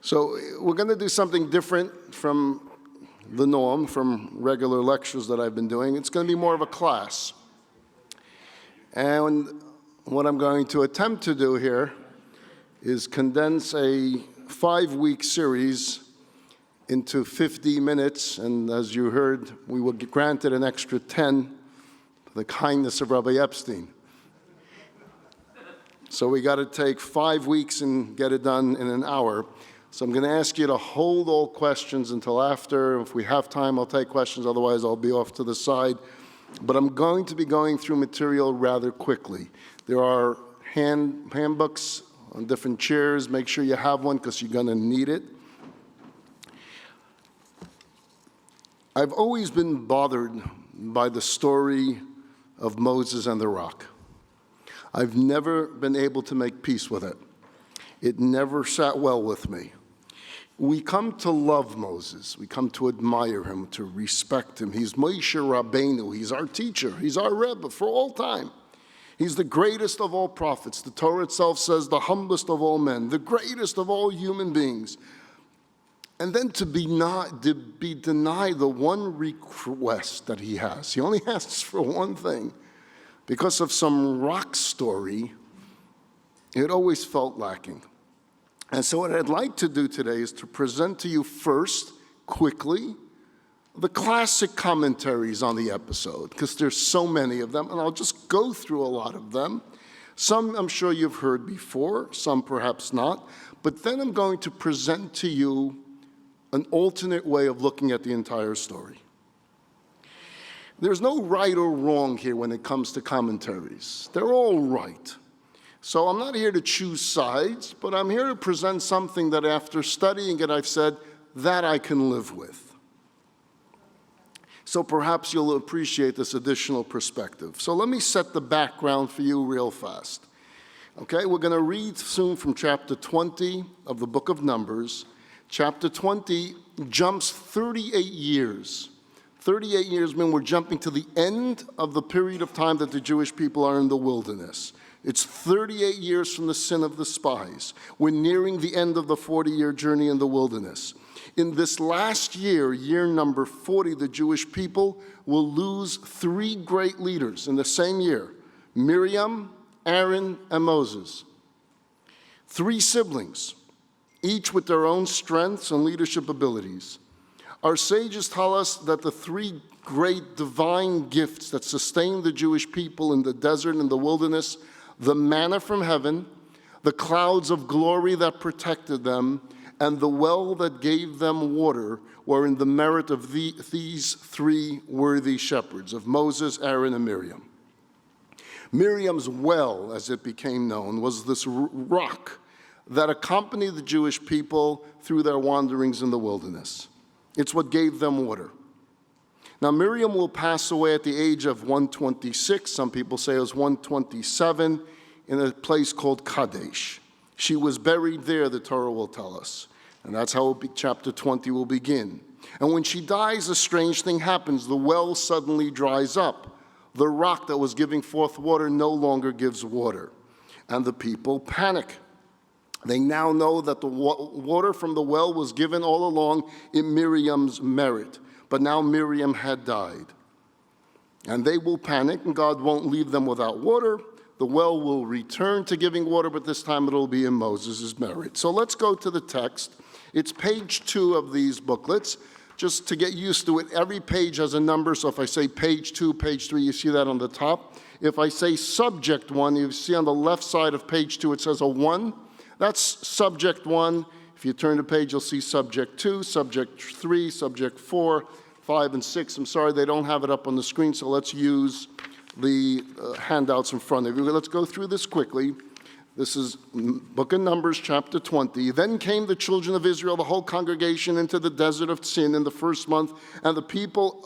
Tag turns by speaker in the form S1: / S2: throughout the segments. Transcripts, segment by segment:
S1: So we're going to do something different from the norm, from regular lectures that I've been doing. It's going to be more of a class. And what I'm going to attempt to do here is condense a 5-week series into 50 minutes. And as you heard, we were granted an extra 10 for the kindness of Rabbi Epstein. So we got to take 5 weeks and get it done in an hour. So I'm going to ask you to hold all questions until after. If we have time, I'll take questions. Otherwise, I'll be off to the side. But I'm going to be going through material rather quickly. There are handbooks on different chairs. Make sure you have one because you're going to need it. I've always been bothered by the story of Moses and the rock. I've never been able to make peace with it. It never sat well with me. We come to love Moses. We come to admire him, to respect him. He's Moshe Rabbeinu. He's our teacher. He's our Rebbe for all time. He's the greatest of all prophets. The Torah itself says the humblest of all men, the greatest of all human beings. And then to be denied the one request that he has. He only asks for one thing. Because of some rock story, it always felt lacking. And so what I'd like to do today is to present to you first, quickly, the classic commentaries on the episode, because there's so many of them, and I'll just go through a lot of them. Some I'm sure you've heard before, some perhaps not, but then I'm going to present to you an alternate way of looking at the entire story. There's no right or wrong here when it comes to commentaries. They're all right. So I'm not here to choose sides, but I'm here to present something that after studying it, I've said, that I can live with. So perhaps you'll appreciate this additional perspective. So let me set the background for you real fast. Okay, we're going to read soon from chapter 20 of the book of Numbers. Chapter 20 jumps 38 years. 38 years mean we're jumping to the end of the period of time that the Jewish people are in the wilderness. It's 38 years from the sin of the spies. We're nearing the end of the 40-year journey in the wilderness. In this last year, year number 40, the Jewish people will lose 3 great leaders in the same year: Miriam, Aaron, and Moses. 3 siblings, each with their own strengths and leadership abilities. Our sages tell us that the 3 great divine gifts that sustained the Jewish people in the desert and the wilderness, the manna from heaven, the clouds of glory that protected them, and the well that gave them water, were in the merit of these 3 worthy shepherds, of Moses, Aaron, and Miriam. Miriam's well, as it became known, was this rock that accompanied the Jewish people through their wanderings in the wilderness. It's what gave them water. Now, Miriam will pass away at the age of 126. Some people say it was 127 in a place called Kadesh. She was buried there, the Torah will tell us. And that's how chapter 20 will begin. And when she dies, a strange thing happens. The well suddenly dries up. The rock that was giving forth water no longer gives water. And the people panic. They now know that the water from the well was given all along in Miriam's merit. But now Miriam had died. And they will panic, and God won't leave them without water. The well will return to giving water, but this time it'll be in Moses' merit. So let's go to the text. It's page 2 of these booklets. Just to get used to it, every page has a number. So if I say page 2, page 3, you see that on the top. If I say subject 1, you see on the left side of page 2, it says a 1. That's subject 1. If you turn the page, you'll see subject 2, subject 3, subject 4, 5, and 6. I'm sorry, they don't have it up on the screen, so let's use the handouts in front of you. Let's go through this quickly. This is Book of Numbers, chapter 20. Then came the children of Israel, the whole congregation, into the desert of Sin in the first month, and the people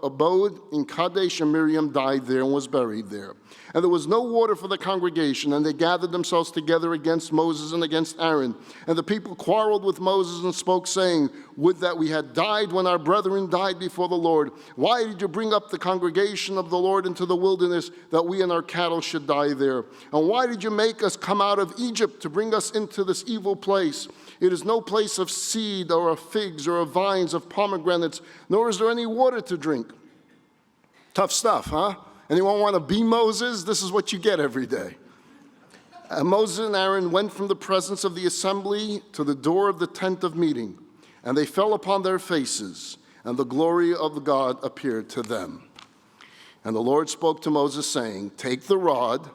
S1: abode in Kadesh, and Miriam died there and was buried there. And there was no water for the congregation, and they gathered themselves together against Moses and against Aaron. And the people quarreled with Moses and spoke, saying, Would that we had died when our brethren died before the Lord. Why did you bring up the congregation of the Lord into the wilderness, that we and our cattle should die there? And why did you make us come out of Egypt to bring us into this evil place? It is no place of seed or of figs or of vines of pomegranates, nor is there any water to drink. Tough stuff, huh? Anyone want to be Moses? This is what you get every day. And Moses and Aaron went from the presence of the assembly to the door of the tent of meeting, and they fell upon their faces, and the glory of God appeared to them. And the Lord spoke to Moses, saying, take the rod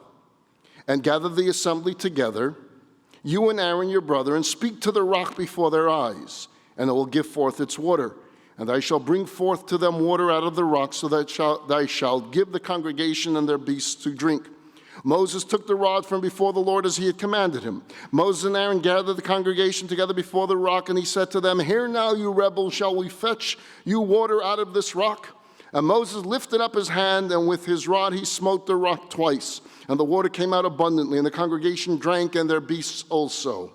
S1: and gather the assembly together, you and Aaron your brother, and speak to the rock before their eyes, and it will give forth its water. And I shall bring forth to them water out of the rock, so that I shall give the congregation and their beasts to drink. Moses took the rod from before the Lord as he had commanded him. Moses and Aaron gathered the congregation together before the rock, and he said to them, hear now, you rebels, shall we fetch you water out of this rock? And Moses lifted up his hand, and with his rod he smote the rock twice. And the water came out abundantly, and the congregation drank, and their beasts also.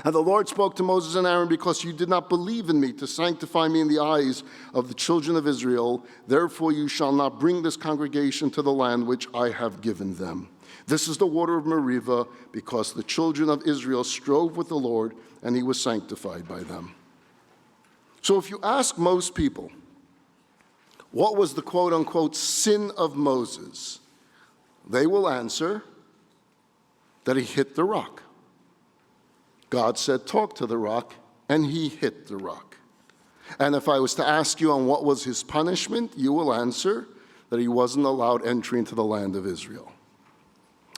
S1: And the Lord spoke to Moses and Aaron, because you did not believe in me to sanctify me in the eyes of the children of Israel. Therefore you shall not bring this congregation to the land which I have given them. This is the water of Meribah, because the children of Israel strove with the Lord, and he was sanctified by them. So if you ask most people, what was the quote-unquote sin of Moses? They will answer that he hit the rock. God said, talk to the rock, and he hit the rock. And if I was to ask you on what was his punishment, you will answer that he wasn't allowed entry into the land of Israel.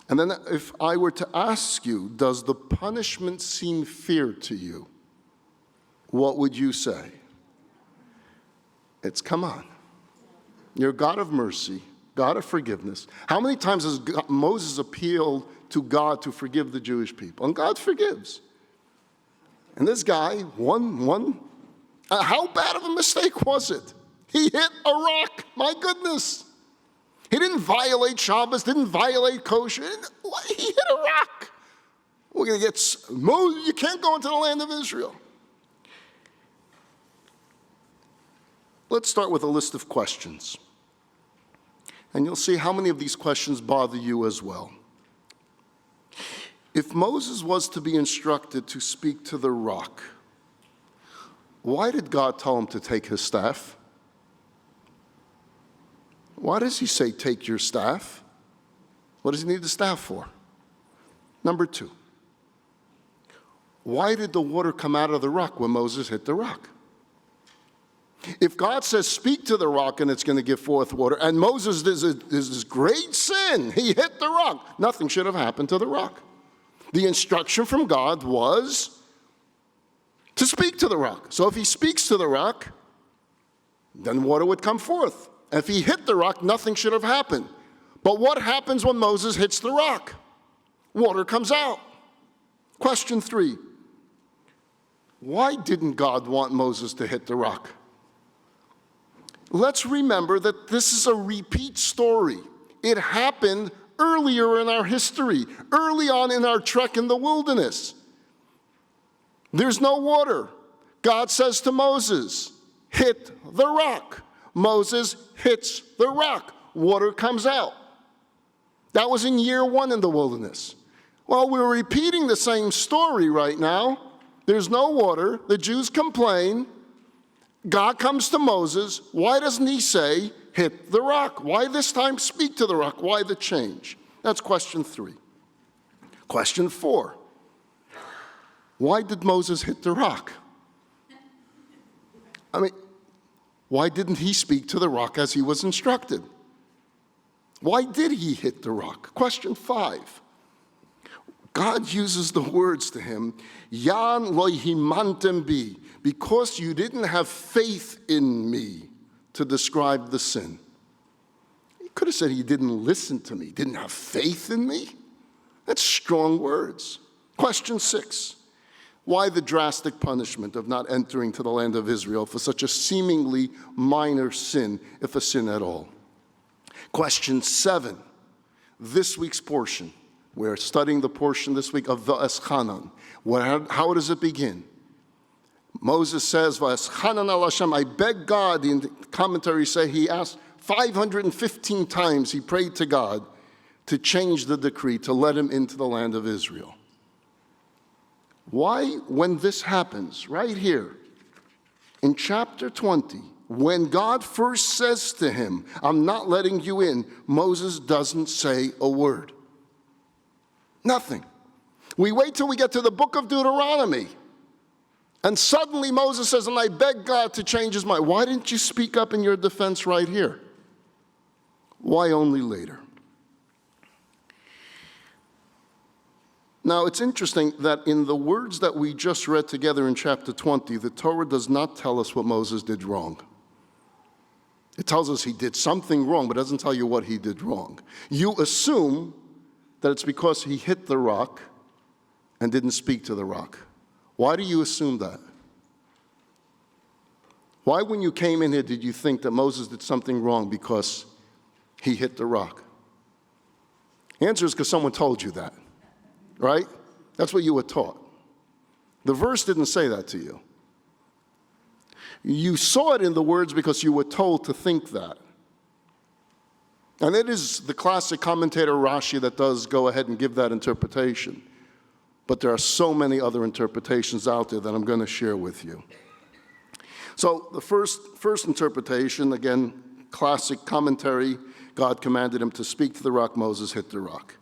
S1: And then if I were to ask you, does the punishment seem fair to you? What would you say? It's, come on. You're a God of mercy, God of forgiveness. How many times has Moses appealed to God to forgive the Jewish people? And God forgives. And this guy, how bad of a mistake was it? He hit a rock, my goodness. He didn't violate Shabbos, didn't violate kosher. He hit a rock. We're going to get, Moses, you can't go into the land of Israel. Let's start with a list of questions. And you'll see how many of these questions bother you as well. If Moses was to be instructed to speak to the rock, why did God tell him to take his staff? Why does he say, take your staff? What does he need the staff for? Number two, why did the water come out of the rock when Moses hit the rock? If God says, speak to the rock and it's going to give forth water, and Moses does this great sin, he hit the rock, nothing should have happened to the rock. The instruction from God was to speak to the rock. So if he speaks to the rock, then water would come forth. If he hit the rock, nothing should have happened. But what happens when Moses hits the rock? Water comes out. Question 3. Why didn't God want Moses to hit the rock? Let's remember that this is a repeat story. It happened earlier in our history, early on in our trek in the wilderness. There's no water. God says to Moses, hit the rock. Moses hits the rock. Water comes out. That was in year 1 in the wilderness. Well, we're repeating the same story right now. There's no water. The Jews complain. God comes to Moses. Why doesn't he say, hit the rock? Why this time speak to the rock? Why the change? That's question 3. Question 4. Why did Moses hit the rock? Why didn't he speak to the rock as he was instructed? Why did he hit the rock? Question 5. God uses the words to him, Yan lo himantem bi, because you didn't have faith in me, to describe the sin. He could have said he didn't listen to me, didn't have faith in me. That's strong words. Question 6. Why the drastic punishment of not entering to the land of Israel for such a seemingly minor sin, if a sin at all? Question 7. This week's portion. We're studying the portion this week of Va'eschanan. How does it begin? Moses says, Va'eschanan al Hashem, I beg God. In the commentary say he asked 515 times, he prayed to God to change the decree, to let him into the land of Israel. Why, when this happens, right here, in chapter 20, when God first says to him, I'm not letting you in, Moses doesn't say a word. Nothing. We wait till we get to the book of Deuteronomy, and suddenly Moses says, and I beg God to change his mind. Why didn't you speak up in your defense right here? Why only later? Now, it's interesting that in the words that we just read together in chapter 20, the Torah does not tell us what Moses did wrong. It tells us he did something wrong, but it doesn't tell you what he did wrong. You assume that it's because he hit the rock and didn't speak to the rock. Why do you assume that? Why, when you came in here, did you think that Moses did something wrong because he hit the rock? The answer is because someone told you that. Right? That's what you were taught. The verse didn't say that to you. You saw it in the words because you were told to think that. And it is the classic commentator Rashi that does go ahead and give that interpretation. But there are so many other interpretations out there that I'm going to share with you. So the first interpretation, again, classic commentary, God commanded him to speak to the rock, Moses hit the rock.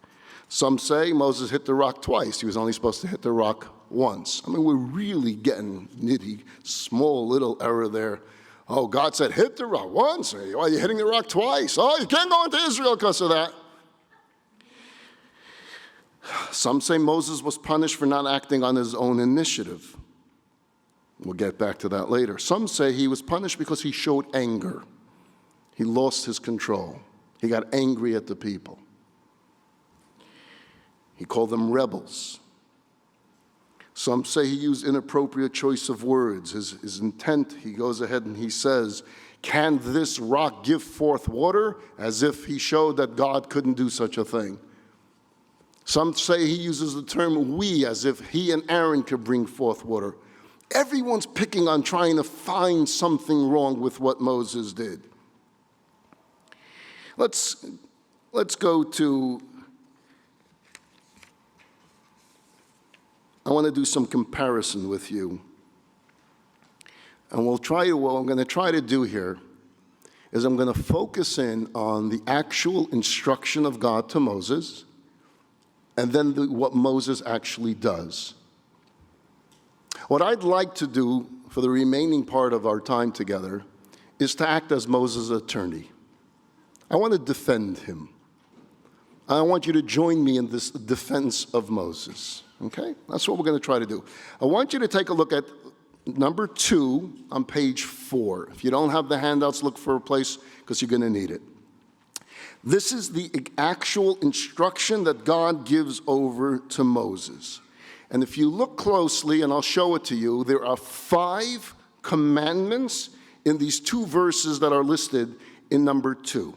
S1: Some say Moses hit the rock twice. He was only supposed to hit the rock once. I mean, we're really getting nitty, small little error there. Oh, God said hit the rock once. Why are you hitting the rock twice? Oh, you can't go into Israel because of that. Some say Moses was punished for not acting on his own initiative. We'll get back to that later. Some say he was punished because he showed anger. He lost his control. He got angry at the people. He called them rebels. Some say he used inappropriate choice of words. His intent, he goes ahead and he says, can this rock give forth water? As if he showed that God couldn't do such a thing. Some say he uses the term we, as if he and Aaron could bring forth water. Everyone's picking on trying to find something wrong with what Moses did. Let's go to, I want to do some comparison with you. And what I'm going to try to do here is I'm going to focus in on the actual instruction of God to Moses, and then what Moses actually does. What I'd like to do for the remaining part of our time together is to act as Moses' attorney. I want to defend him. I want you to join me in this defense of Moses. Okay? That's what we're going to try to do. I want you to take a look at number 2 on page 4. If you don't have the handouts, look for a place because you're going to need it. This is the actual instruction that God gives over to Moses. And if you look closely, and I'll show it to you, there are 5 commandments in these 2 verses that are listed in number 2.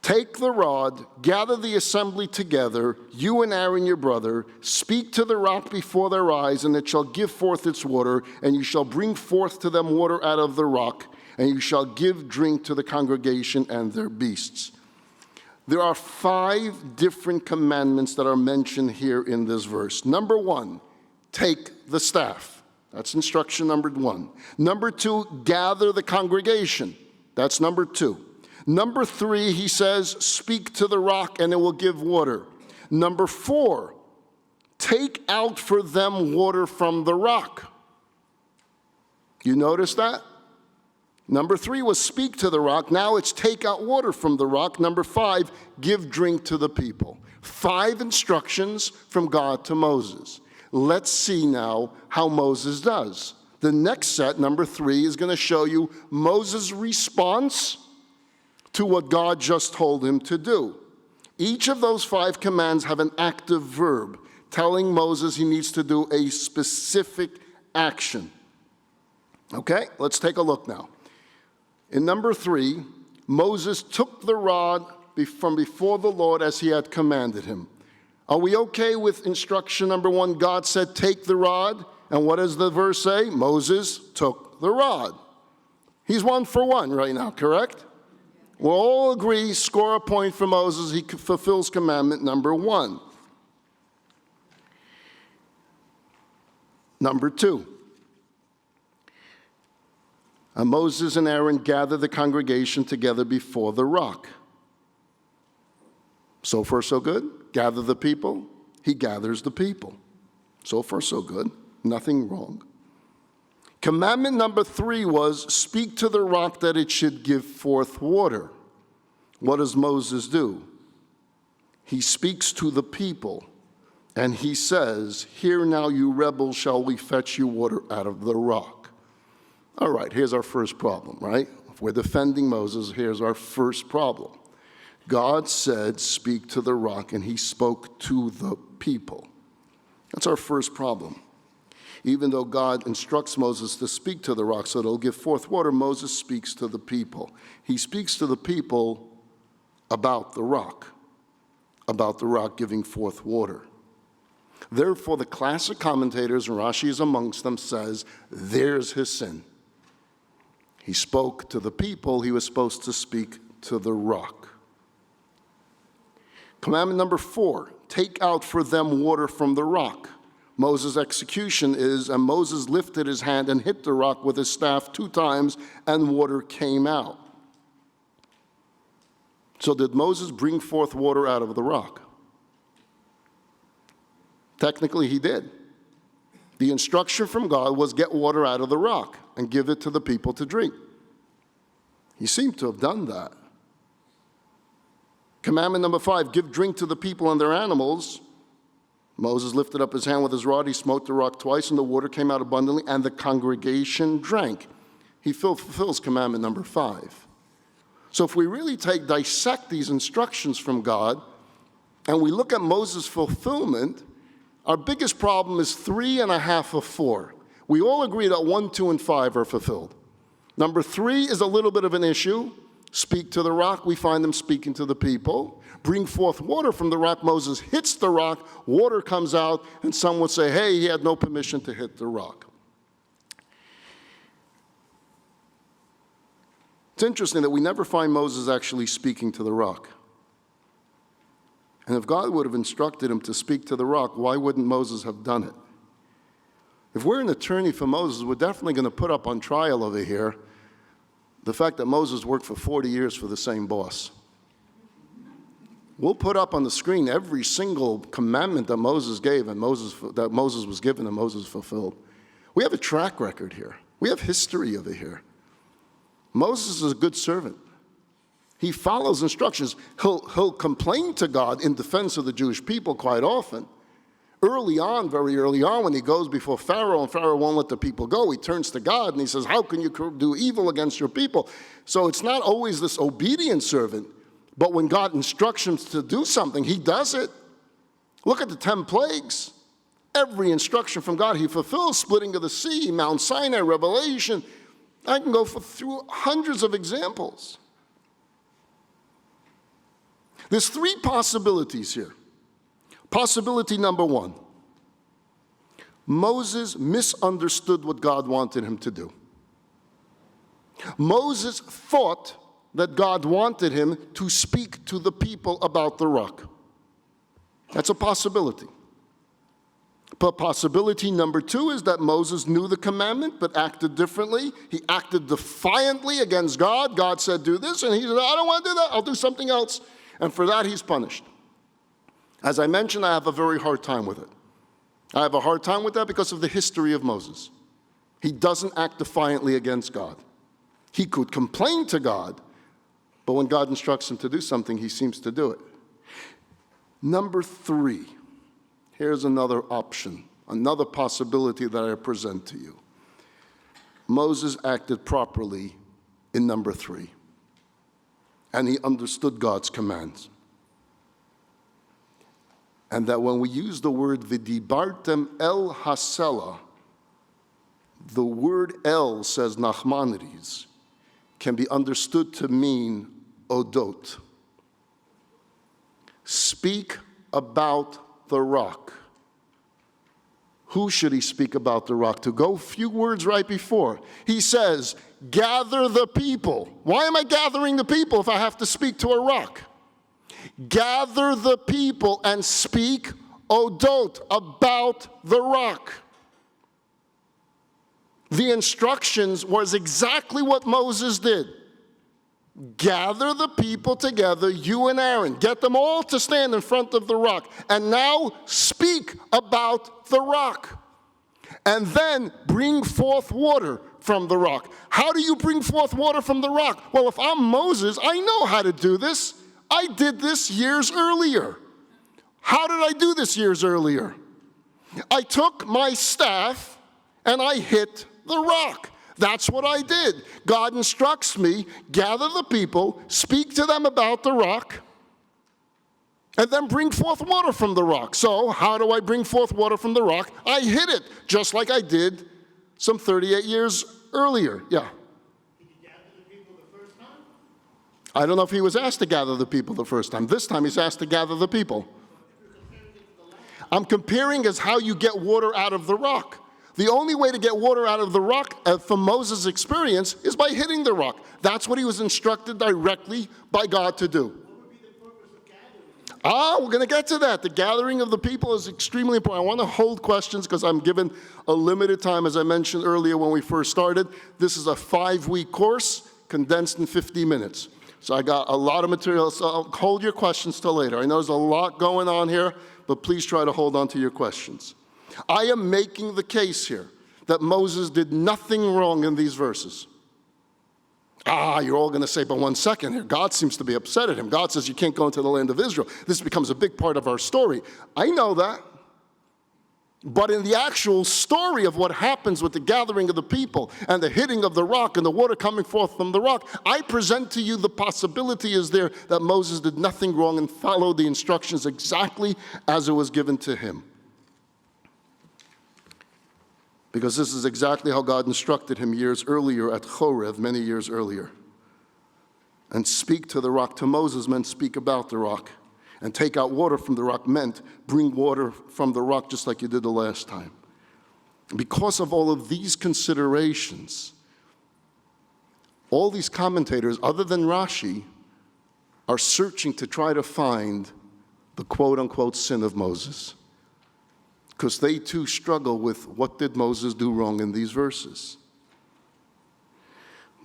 S1: Take the rod, gather the assembly together, you and Aaron your brother, speak to the rock before their eyes, and it shall give forth its water, and you shall bring forth to them water out of the rock, and you shall give drink to the congregation and their beasts. There are 5 different commandments that are mentioned here in this verse. Number 1, take the staff. That's instruction number 1. Number 2, gather the congregation. That's number 2. Number 3, he says, speak to the rock and it will give water. Number 4, take out for them water from the rock. You notice that? Number 3 was speak to the rock. Now it's take out water from the rock. Number 5, give drink to the people. 5 instructions from God to Moses. Let's see now how Moses does. The next set, number 3, is going to show you Moses' response to what God just told him to do. Each of those 5 commands have an active verb telling Moses he needs to do a specific action. Okay, let's take a look now. In number 3, Moses took the rod from before the Lord as he had commanded him. Are we okay with instruction number 1? God said, take the rod. And what does the verse say? Moses took the rod. He's 1 for 1 right now, correct? We'll all agree, score a point for Moses. He fulfills commandment number 1. Number 2, and Moses and Aaron gathered the congregation together before the rock. So far, so good. Gather the people. He gathers the people. So far, so good. Nothing wrong. Commandment number 3 was, speak to the rock that it should give forth water. What does Moses do? He speaks to the people, and he says, here now, you rebels, shall we fetch you water out of the rock. All right, here's our first problem, right? If we're defending Moses, here's our first problem. God said, speak to the rock, and he spoke to the people. That's our first problem. Even though God instructs Moses to speak to the rock so that it'll give forth water, Moses speaks to the people. He speaks to the people about the rock giving forth water. Therefore, the classic commentators, and Rashi is amongst them, says, there's his sin. He spoke to the people. He was supposed to speak to the rock. Commandment number 4, take out for them water from the rock. Moses' execution is, and Moses lifted his hand and hit the rock with his staff 2 times, and water came out. So did Moses bring forth water out of the rock? Technically, he did. The instruction from God was get water out of the rock and give it to the people to drink. He seemed to have done that. Commandment number 5, give drink to the people and their animals. Moses lifted up his hand with his rod. He smote the rock twice, and the water came out abundantly, and the congregation drank. He fulfills commandment number 5. So if we really dissect these instructions from God, and we look at Moses' fulfillment, our biggest problem is 3.5 of 4. We all agree that 1, 2, and 5 are fulfilled. Number 3 is a little bit of an issue. Speak to the rock. We find them speaking to the people. Bring forth water from the rock. Moses hits the rock. Water comes out. And some would say, hey, he had no permission to hit the rock. It's interesting that we never find Moses actually speaking to the rock. And if God would have instructed him to speak to the rock, why wouldn't Moses have done it? If we're an attorney for Moses, we're definitely going to put up on trial over here the fact that Moses worked for 40 years for the same boss. We'll put up on the screen every single commandment that Moses gave and that Moses was given and Moses fulfilled. We have a track record here. We have history over here. Moses is a good servant. He follows instructions. He'll complain to God in defense of the Jewish people quite often. Early on, very early on, when he goes before Pharaoh and Pharaoh won't let the people go, he turns to God and he says, how can you do evil against your people? So it's not always this obedient servant, but when God instructs him to do something, he does it. Look at the 10 plagues. Every instruction from God he fulfills, splitting of the sea, Mount Sinai, Revelation. I can go through hundreds of examples. There's 3 possibilities here. Possibility number 1, Moses misunderstood what God wanted him to do. Moses thought that God wanted him to speak to the people about the rock. That's a possibility. But possibility number 2 is that Moses knew the commandment but acted differently. He acted defiantly against God. God said, do this, and he said, I don't want to do that. I'll do something else. And for that, he's punished. As I mentioned, I have a very hard time with it. I have a hard time with that because of the history of Moses. He doesn't act defiantly against God. He could complain to God, but when God instructs him to do something, he seems to do it. Number 3, here's another option, another possibility that I present to you. Moses acted properly in number 3, and he understood God's commands. And that when we use the word v'dibartem el hasela, the word el, says Nachmanides, can be understood to mean odot. Speak about the rock. Who should he speak about the rock to? Go a few words right before. He says, gather the people. Why am I gathering the people if I have to speak to a rock? Gather the people and speak odot, about the rock. The instructions was exactly what Moses did. Gather the people together, you and Aaron. Get them all to stand in front of the rock. And now speak about the rock. And then bring forth water from the rock. How do you bring forth water from the rock? Well, if I'm Moses, I know how to do this. I did this years earlier. How did I do this years earlier? I took my staff and I hit the rock. That's what I did. God instructs me, gather the people, speak to them about the rock, and then bring forth water from the rock. So how do I bring forth water from the rock? I hit it, just like I did some 38 years earlier. Yeah.
S2: Did you gather the people the first time?
S1: I don't know if he was asked to gather the people the first time. This time he's asked to gather the people. I'm comparing as how you get water out of the rock. The only way to get water out of the rock, from Moses' experience, is by hitting the rock. That's what he was instructed directly by God to do.
S2: What would be the purpose of gathering?
S1: We're going to get to that. The gathering of the people is extremely important. I want to hold questions because I'm given a limited time, as I mentioned earlier when we first started. This is a 5-week course condensed in 50 minutes. So I got a lot of material, so I'll hold your questions till later. I know there's a lot going on here, but please try to hold on to your questions. I am making the case here that Moses did nothing wrong in these verses. You're all going to say, but 1 second here. God seems to be upset at him. God says you can't go into the land of Israel. This becomes a big part of our story. I know that. But in the actual story of what happens with the gathering of the people and the hitting of the rock and the water coming forth from the rock, I present to you the possibility is there that Moses did nothing wrong and followed the instructions exactly as it was given to him. Because this is exactly how God instructed him years earlier at Horeb, many years earlier. And speak to the rock. To Moses meant speak about the rock. And take out water from the rock meant bring water from the rock just like you did the last time. Because of all of these considerations, all these commentators, other than Rashi, are searching to try to find the quote-unquote sin of Moses. Because they too struggle with what did Moses do wrong in these verses.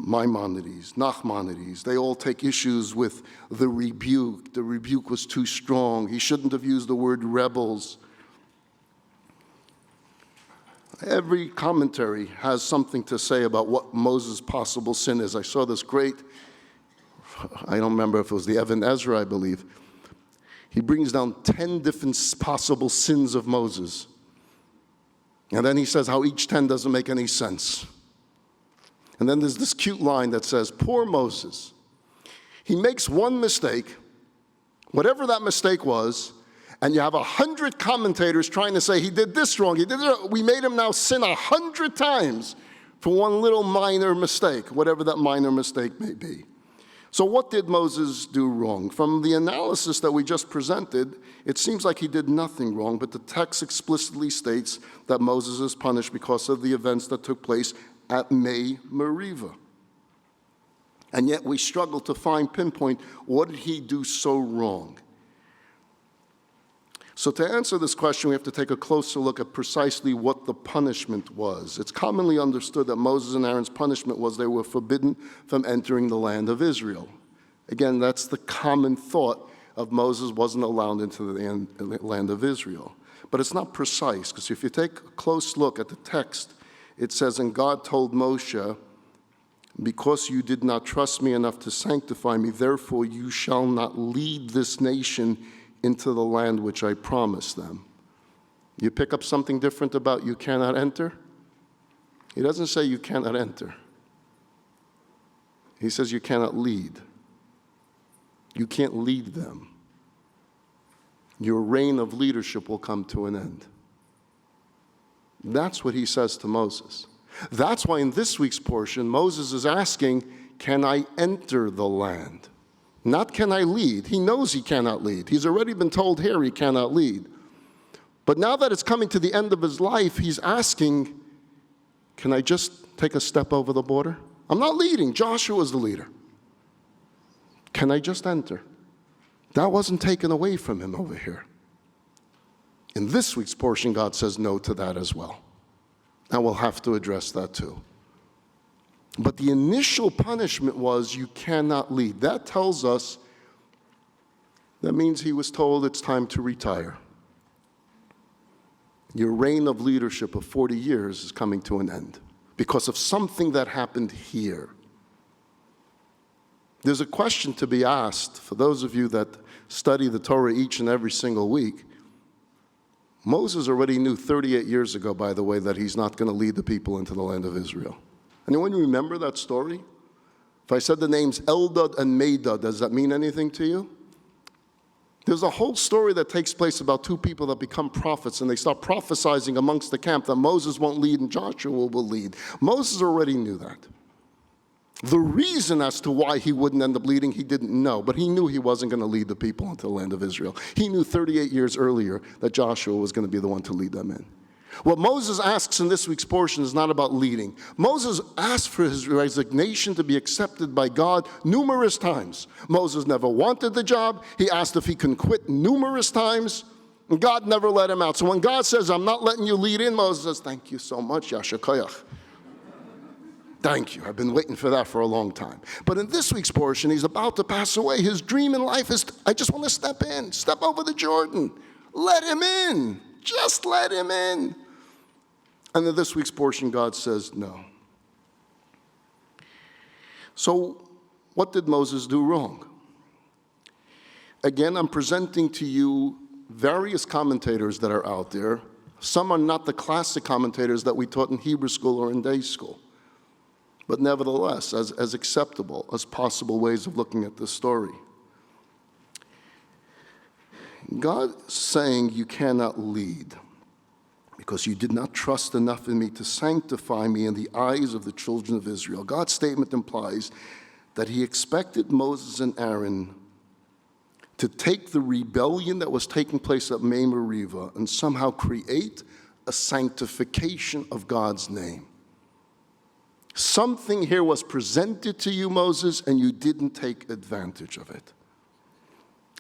S1: Maimonides, Nachmanides, they all take issues with the rebuke. The rebuke was too strong. He shouldn't have used the word rebels. Every commentary has something to say about what Moses' possible sin is. I saw this great, I don't remember if it was the Evan Ezra, I believe. He brings down 10 different possible sins of Moses. And then he says how each 10 doesn't make any sense. And then there's this cute line that says, poor Moses. He makes one mistake, whatever that mistake was, and you have 100 commentators trying to say he did this wrong, he did it. We made him now sin 100 times for one little minor mistake, whatever that minor mistake may be. So what did Moses do wrong? From the analysis that we just presented, it seems like he did nothing wrong, but the text explicitly states that Moses is punished because of the events that took place at Meribah. And yet we struggle to pinpoint what did he do so wrong. So to answer this question, we have to take a closer look at precisely what the punishment was. It's commonly understood that Moses and Aaron's punishment was they were forbidden from entering the land of Israel. Again, that's the common thought of Moses wasn't allowed into the land of Israel. But it's not precise, because if you take a close look at the text, it says, and God told Moshe, because you did not trust me enough to sanctify me, therefore you shall not lead this nation into the land which I promised them. You pick up something different about you cannot enter? He doesn't say you cannot enter. He says you cannot lead. You can't lead them. Your reign of leadership will come to an end. That's what he says to Moses. That's why in this week's portion, Moses is asking, can I enter the land? Not can I lead. He knows he cannot lead. He's already been told here he cannot lead. But now that it's coming to the end of his life, he's asking, can I just take a step over the border? I'm not leading. Joshua's the leader. Can I just enter? That wasn't taken away from him over here. In this week's portion, God says no to that as well. And we'll have to address that too. But the initial punishment was you cannot lead. That tells us, that means he was told it's time to retire. Your reign of leadership of 40 years is coming to an end because of something that happened here. There's a question to be asked for those of you that study the Torah each and every single week. Moses already knew 38 years ago, by the way, that he's not going to lead the people into the land of Israel. Anyone remember that story? If I said the names Eldad and Medad, does that mean anything to you? There's a whole story that takes place about two people that become prophets, and they start prophesying amongst the camp that Moses won't lead and Joshua will lead. Moses already knew that. The reason as to why he wouldn't end up leading, he didn't know, but he knew he wasn't going to lead the people into the land of Israel. He knew 38 years earlier that Joshua was going to be the one to lead them in. What Moses asks in this week's portion is not about leading. Moses asked for his resignation to be accepted by God numerous times. Moses never wanted the job. He asked if he can quit numerous times, and God never let him out. So when God says, I'm not letting you lead in, Moses says, thank you so much, Yasher Koyach. Thank you. I've been waiting for that for a long time. But in this week's portion, he's about to pass away. His dream in life is, I just want to step in, step over the Jordan. Let him in. Just let him in. And in this week's portion, God says no. So what did Moses do wrong? Again, I'm presenting to you various commentators that are out there. Some are not the classic commentators that we taught in Hebrew school or in day school, but nevertheless, as acceptable as possible ways of looking at this story. God saying you cannot lead because you did not trust enough in me to sanctify me in the eyes of the children of Israel. God's statement implies that he expected Moses and Aaron to take the rebellion that was taking place at Meribah and somehow create a sanctification of God's name. Something here was presented to you, Moses, and you didn't take advantage of it.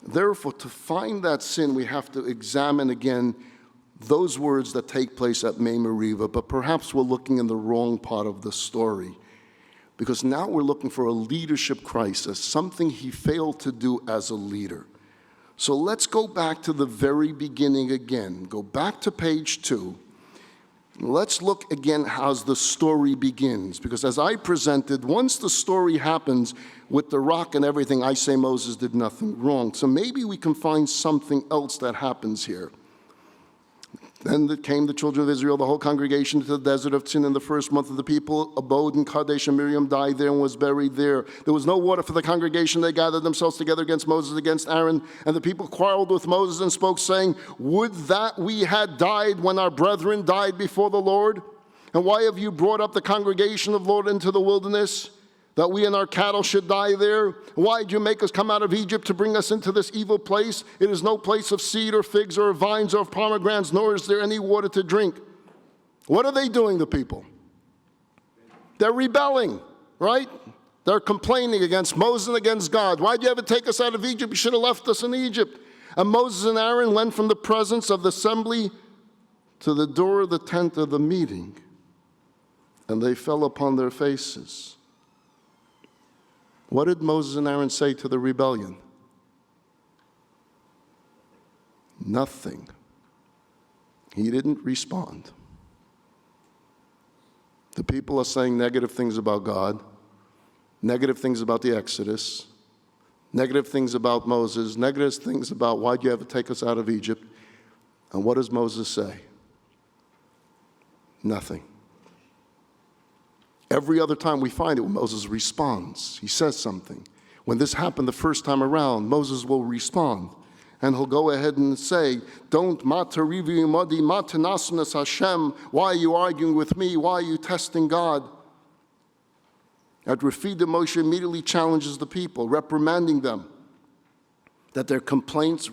S1: Therefore, to find that sin, we have to examine again those words that take place at Meribah, but perhaps we're looking in the wrong part of the story, because now we're looking for a leadership crisis, something he failed to do as a leader. So let's go back to the very beginning again. Go back to page 2. Let's look again how the story begins, because as I presented, once the story happens with the rock and everything, I say Moses did nothing wrong. So maybe we can find something else that happens here. Then came the children of Israel, the whole congregation, to the desert of Sin in the first month of the people abode in Kadesh, and Miriam died there and was buried there. There was no water for the congregation. They gathered themselves together against Moses, against Aaron, and the people quarreled with Moses and spoke, saying, would that we had died when our brethren died before the Lord? And why have you brought up the congregation of the Lord into the wilderness, that we and our cattle should die there? Why did you make us come out of Egypt to bring us into this evil place? It is no place of seed or figs or vines or pomegranates, nor is there any water to drink. What are they doing, the people? They're rebelling, right? They're complaining against Moses and against God. Why did you ever take us out of Egypt? You should have left us in Egypt. And Moses and Aaron went from the presence of the assembly to the door of the tent of the meeting, and they fell upon their faces. What did Moses and Aaron say to the rebellion? Nothing. He didn't respond. The people are saying negative things about God, negative things about the Exodus, negative things about Moses, negative things about why'd you ever take us out of Egypt. And what does Moses say? Nothing. Every other time we find it, when Moses responds, he says something. When this happened the first time around, Moses will respond. And he'll go ahead and say, don't matarivi madi matanasnas Hashem. Why are you arguing with me? Why are you testing God? At Rafidah, Moshe immediately challenges the people, reprimanding them that their complaints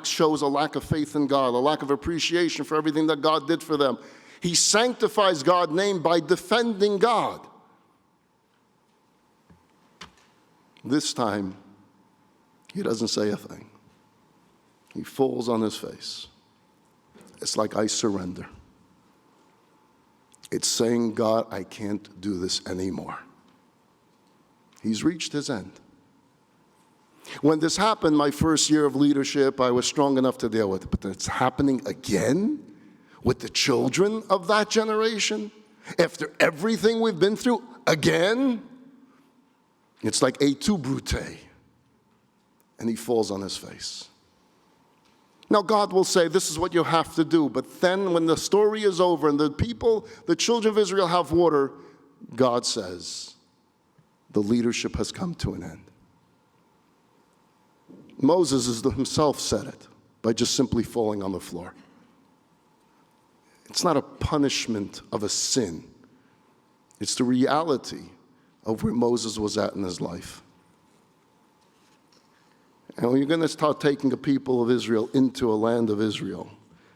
S1: shows a lack of faith in God, a lack of appreciation for everything that God did for them. He sanctifies God's name by defending God. This time, he doesn't say a thing. He falls on his face. It's like, I surrender. It's saying, God, I can't do this anymore. He's reached his end. When this happened, my first year of leadership, I was strong enough to deal with it. But it's happening again with the children of that generation? After everything we've been through, again? It's like a tout brute. And he falls on his face. Now, God will say, this is what you have to do. But then when the story is over and the children of Israel have water, God says, the leadership has come to an end. Moses himself said it by just simply falling on the floor. It's not a punishment of a sin. It's the reality of where Moses was at in his life. And when you're going to start taking the people of Israel into a land of Israel,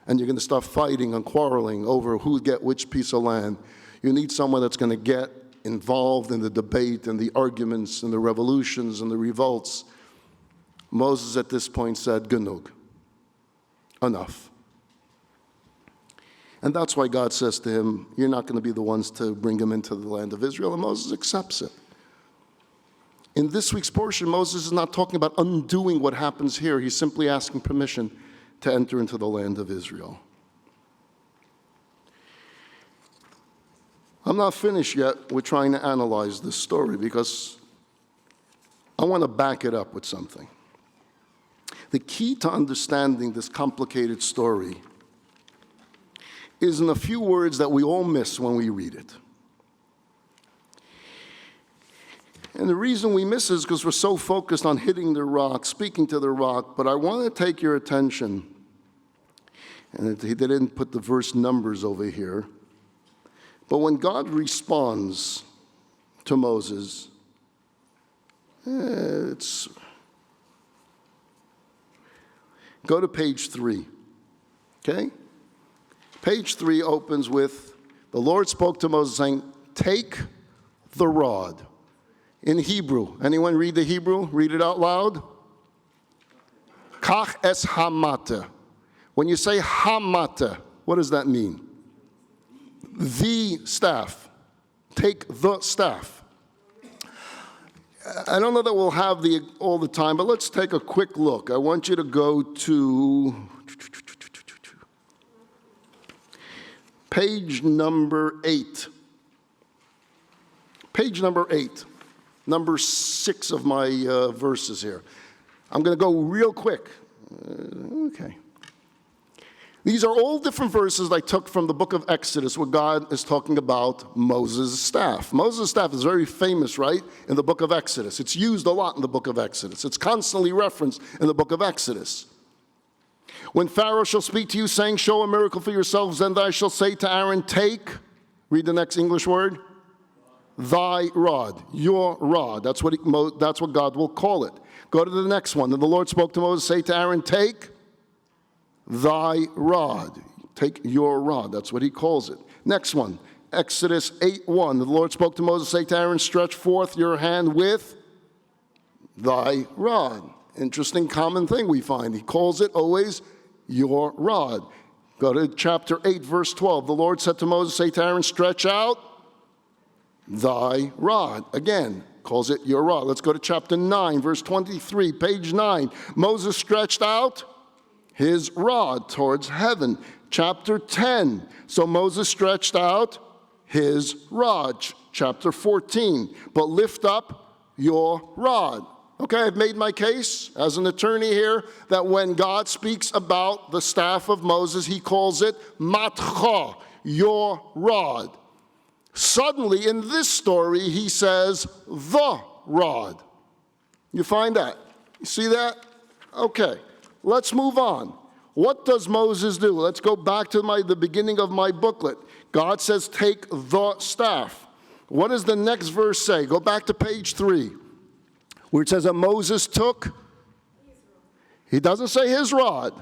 S1: and you're going to start fighting and quarreling over who get which piece of land, you need someone that's going to get involved in the debate and the arguments and the revolutions and the revolts. Moses at this point said, Genug, enough. And that's why God says to him, you're not going to be the ones to bring him into the land of Israel, and Moses accepts it. In this week's portion, Moses is not talking about undoing what happens here. He's simply asking permission to enter into the land of Israel. I'm not finished yet with trying to analyze this story because I want to back it up with something. The key to understanding this complicated story is in a few words that we all miss when we read it. And the reason we miss is because we're so focused on hitting the rock, speaking to the rock, but I want to take your attention, and they didn't put the verse numbers over here, but when God responds to Moses, go to page 3, okay? Page 3 opens with, the Lord spoke to Moses saying, take the rod. In Hebrew, anyone read the Hebrew? Read it out loud. Kach es hamata. When you say hamata, what does that mean? The staff. Take the staff. I don't know that we'll have all the time, but let's take a quick look. I want you to go to page number 8. Page number 8. Number 6 of my verses here. I'm going to go real quick. Okay. These are all different verses I took from the book of Exodus where God is talking about Moses' staff. Moses' staff is very famous, right, in the book of Exodus. It's used a lot in the book of Exodus. It's constantly referenced in the book of Exodus. When Pharaoh shall speak to you, saying, show a miracle for yourselves, then I shall say to Aaron, take, read the next English word, thy rod, your rod. That's what God will call it. Go to the next one. And the Lord spoke to Moses, say to Aaron, take thy rod. Take your rod. That's what he calls it. Next one, Exodus 8:1. The Lord spoke to Moses, say to Aaron, stretch forth your hand with thy rod. Interesting common thing we find. He calls it always your rod. Go to chapter 8, verse 12. The Lord said to Moses, say to Aaron, stretch out thy rod. Again, calls it your rod. Let's go to chapter 9, verse 23, page 9. Moses stretched out his rod towards heaven. Chapter 10. So Moses stretched out his rod. Chapter 14. But lift up your rod. Okay, I've made my case as an attorney here that when God speaks about the staff of Moses, he calls it matcha, your rod. Suddenly, in this story, he says, the rod. You find that? You see that? Okay, let's move on. What does Moses do? Let's go back to the beginning of my booklet. God says, take the staff. What does the next verse say? Go back to page 3, where it says that Moses took, he doesn't say his rod.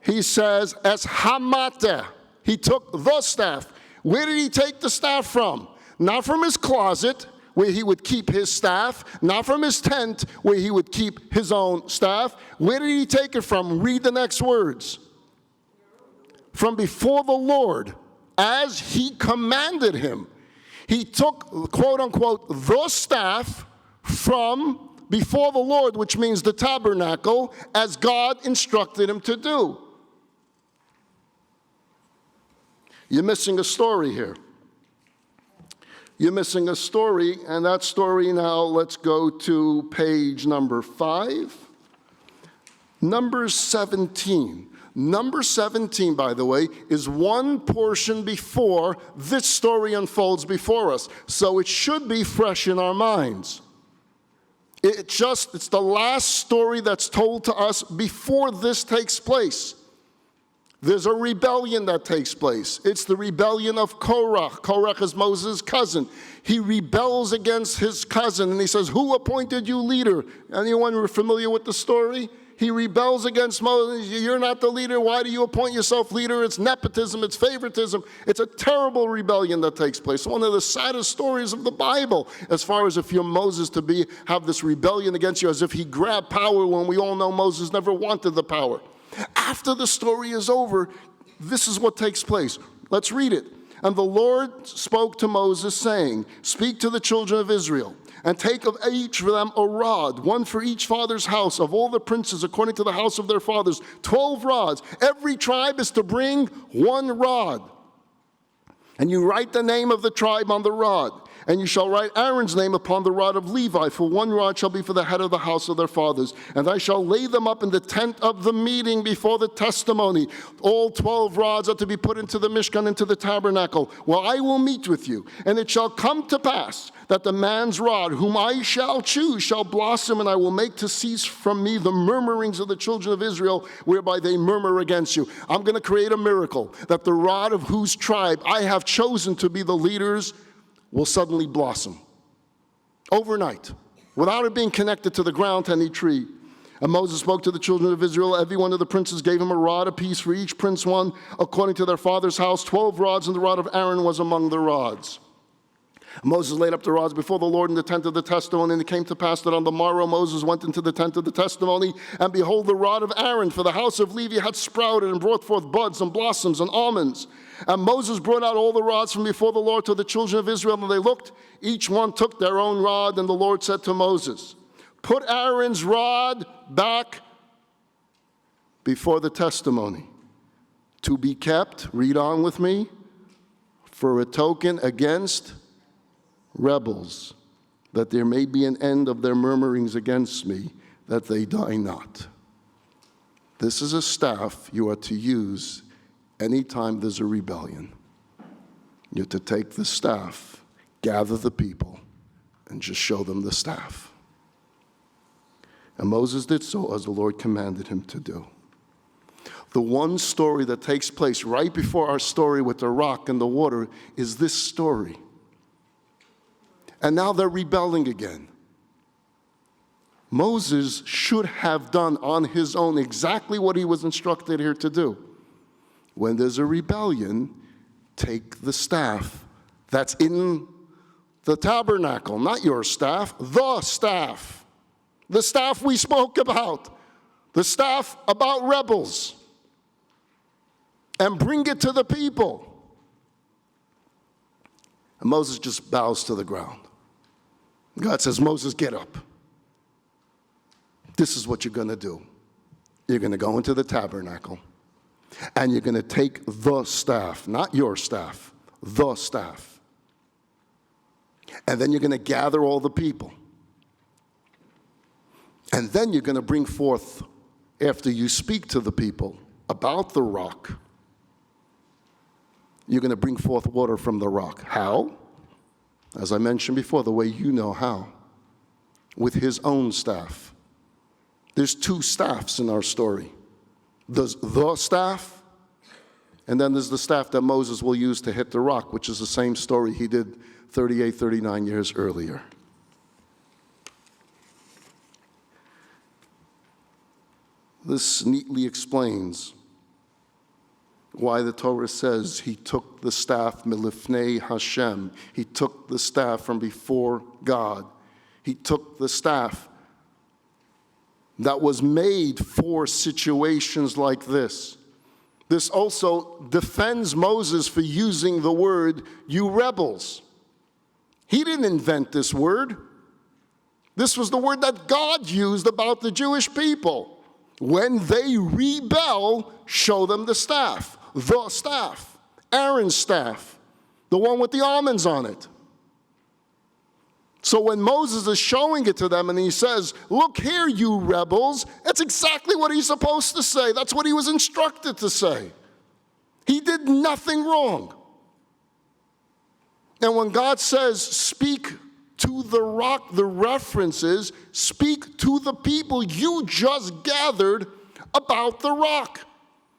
S1: He says, es hamate. He took the staff. Where did he take the staff from? Not from his closet, where he would keep his staff. Not from his tent, where he would keep his own staff. Where did he take it from? Read the next words. From before the Lord as he commanded him. He took, quote unquote, the staff from before the Lord, which means the tabernacle, as God instructed him to do. You're missing a story here. You're missing a story, and that story now, let's go to page number 5. Number 17. Number 17, by the way, is one portion before this story unfolds before us. So it should be fresh in our minds. It's the last story that's told to us before this takes place. There's a rebellion that takes place. It's the rebellion of Korach. Korach is Moses' cousin. He rebels against his cousin, and he says, who appointed you leader? Anyone familiar with the story? He rebels against Moses. You're not the leader. Why do you appoint yourself leader? It's nepotism. It's favoritism. It's a terrible rebellion that takes place. One of the saddest stories of the Bible, as far as if you're Moses to have this rebellion against you, as if he grabbed power when we all know Moses never wanted the power. After the story is over, this is what takes place. Let's read it. And the Lord spoke to Moses, saying, speak to the children of Israel, and take of each of them a rod, one for each father's house, of all the princes according to the house of their fathers, 12 rods. Every tribe is to bring one rod. And you write the name of the tribe on the rod. And you shall write Aaron's name upon the rod of Levi, for one rod shall be for the head of the house of their fathers. And I shall lay them up in the tent of the meeting before the testimony. All 12 rods are to be put into the Mishkan, into the tabernacle, where I will meet with you. And it shall come to pass that the man's rod, whom I shall choose, shall blossom, and I will make to cease from me the murmurings of the children of Israel, whereby they murmur against you. I'm going to create a miracle, that the rod of whose tribe I have chosen to be the leaders will suddenly blossom overnight, without it being connected to the ground, to any tree. And Moses spoke to the children of Israel. Every one of the princes gave him a rod apiece, for each prince one, according to their father's house, 12 rods, and the rod of Aaron was among the rods. Moses laid up the rods before the Lord in the tent of the testimony, and it came to pass that on the morrow Moses went into the tent of the testimony, and behold, the rod of Aaron for the house of Levi had sprouted and brought forth buds and blossoms and almonds. And Moses brought out all the rods from before the Lord to the children of Israel, and they looked, each one took their own rod, and the Lord said to Moses, put Aaron's rod back before the testimony, to be kept, read on with me, for a token against rebels, that there may be an end of their murmurings against me, that they die not. This is a staff you are to use anytime there's a rebellion. You're to take the staff, gather the people, and just show them the staff. And Moses did so as the Lord commanded him to do. The one story that takes place right before our story with the rock and the water is this story. And now they're rebelling again. Moses should have done on his own exactly what he was instructed here to do. When there's a rebellion, take the staff that's in the tabernacle, not your staff, the staff. The staff we spoke about, the staff about rebels, and bring it to the people. And Moses just bows to the ground. God says, Moses, get up. This is what you're going to do. You're going to go into the tabernacle, and you're going to take the staff, not your staff, the staff. And then you're going to gather all the people. And then you're going to bring forth, after you speak to the people about the rock, you're going to bring forth water from the rock. How? As I mentioned before, the way you know how. With his own staff. There's two staffs in our story. There's the staff, and then there's the staff that Moses will use to hit the rock, which is the same story he did 38, 39 years earlier. This neatly explains why the Torah says he took the staff milifnei Hashem. He took the staff from before God. He took the staff that was made for situations like this. This also defends Moses for using the word, you rebels. He didn't invent this word. This was the word that God used about the Jewish people. When they rebel, show them the staff, Aaron's staff, the one with the almonds on it. So when Moses is showing it to them and he says, look here, you rebels, that's exactly what he's supposed to say. That's what he was instructed to say. He did nothing wrong. And when God says, speak to the rock, the reference is, speak to the people you just gathered about the rock.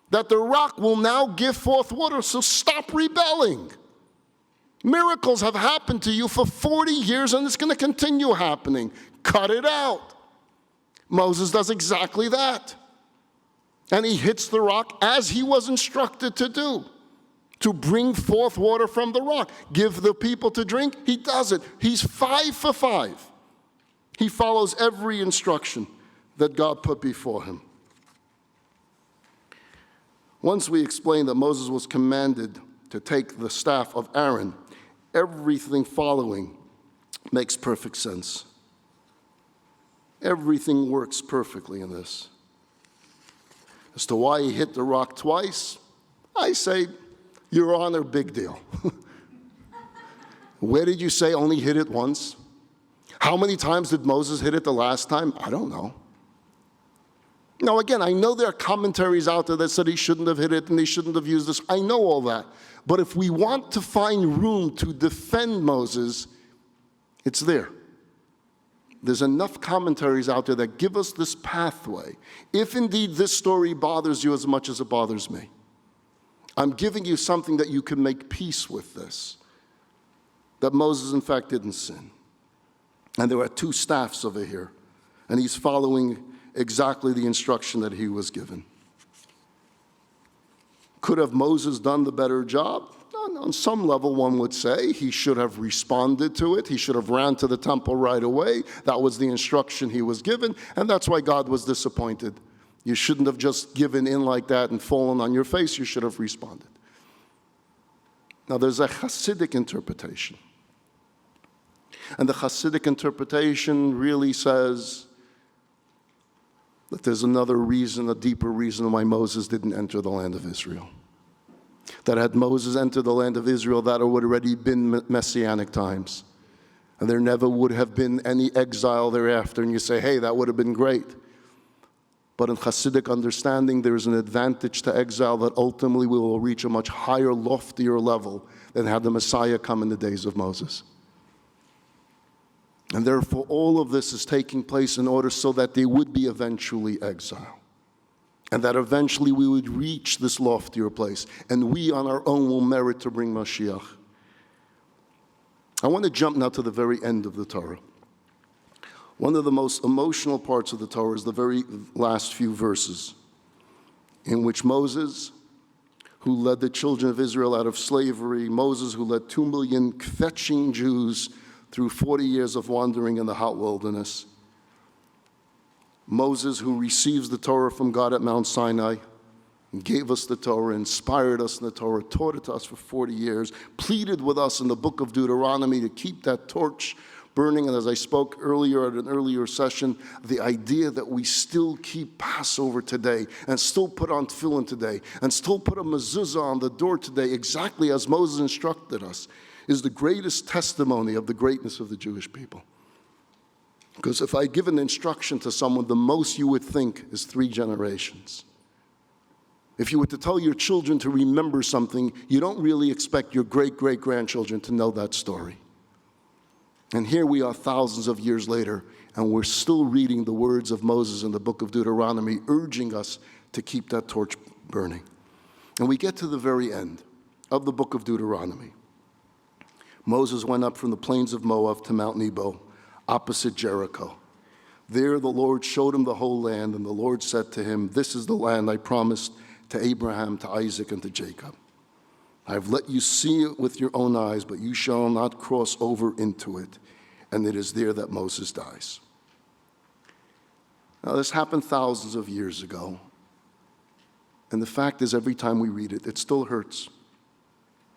S1: That the rock will now give forth water, so stop rebelling. Miracles have happened to you for 40 years and it's going to continue happening. Cut it out. Moses does exactly that. And he hits the rock as he was instructed to do, to bring forth water from the rock. Give the people to drink. He does it. He's 5 for 5. He follows every instruction that God put before him. Once we explained that Moses was commanded to take the staff of Aaron, everything following makes perfect sense. Everything works perfectly in this. As to why he hit the rock twice, I say, Your Honor, big deal. Where did you say only hit it once? How many times did Moses hit it the last time? I don't know. Now, again, I know there are commentaries out there that said he shouldn't have hit it and he shouldn't have used this. I know all that. But if we want to find room to defend Moses, it's there. There's enough commentaries out there that give us this pathway. If indeed this story bothers you as much as it bothers me, I'm giving you something that you can make peace with this. That Moses, in fact, didn't sin. And there are 2 staffs over here. And he's following exactly the instruction that he was given. Could have Moses done the better job? On some level, one would say he should have responded to it. He should have ran to the temple right away. That was the instruction he was given, and that's why God was disappointed. You shouldn't have just given in like that and fallen on your face. You should have responded. Now, there's a Hasidic interpretation. And the Hasidic interpretation really says that there's another reason, a deeper reason why Moses didn't enter the land of Israel. That had Moses entered the land of Israel, that would already been messianic times. And there never would have been any exile thereafter. And you say, hey, that would have been great. But in Hasidic understanding, there is an advantage to exile that ultimately we will reach a much higher, loftier level than had the Messiah come in the days of Moses. And therefore, all of this is taking place in order so that they would be eventually exiled. And that eventually we would reach this loftier place. And we on our own will merit to bring Mashiach. I want to jump now to the very end of the Torah. One of the most emotional parts of the Torah is the very last few verses, in which Moses, who led the children of Israel out of slavery, Moses, who led 2 million kvetching Jews through 40 years of wandering in the hot wilderness. Moses, who receives the Torah from God at Mount Sinai, and gave us the Torah, inspired us in the Torah, taught it to us for 40 years, pleaded with us in the book of Deuteronomy to keep that torch burning. And as I spoke earlier at an earlier session, the idea that we still keep Passover today, and still put on tefillin today, and still put a mezuzah on the door today, exactly as Moses instructed us, is the greatest testimony of the greatness of the Jewish people. Because if I give an instruction to someone, the most you would think is 3 generations. If you were to tell your children to remember something, you don't really expect your great-great-grandchildren to know that story. And here we are thousands of years later, and we're still reading the words of Moses in the book of Deuteronomy, urging us to keep that torch burning. And we get to the very end of the book of Deuteronomy. Moses went up from the plains of Moab to Mount Nebo, opposite Jericho. There the Lord showed him the whole land, and the Lord said to him, this is the land I promised to Abraham, to Isaac, and to Jacob. I have let you see it with your own eyes, but you shall not cross over into it. And it is there that Moses dies. Now, this happened thousands of years ago. And the fact is, every time we read it, it still hurts.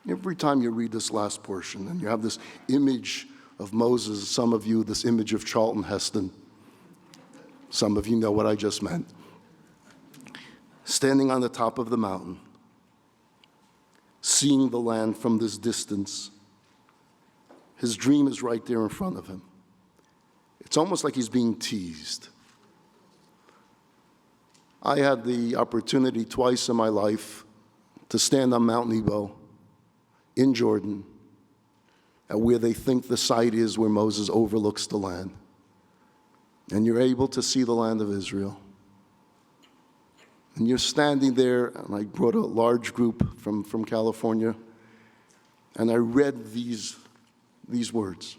S1: Every time you read this last portion, and you have this image of Moses, some of you, this image of Charlton Heston. Some of you know what I just meant. Standing on the top of the mountain, seeing the land from this distance. His dream is right there in front of him. It's almost like he's being teased. I had the opportunity twice in my life to stand on Mount Nebo in Jordan, at where they think the site is where Moses overlooks the land. And you're able to see the land of Israel. And you're standing there, and I brought a large group from California, and I read these words.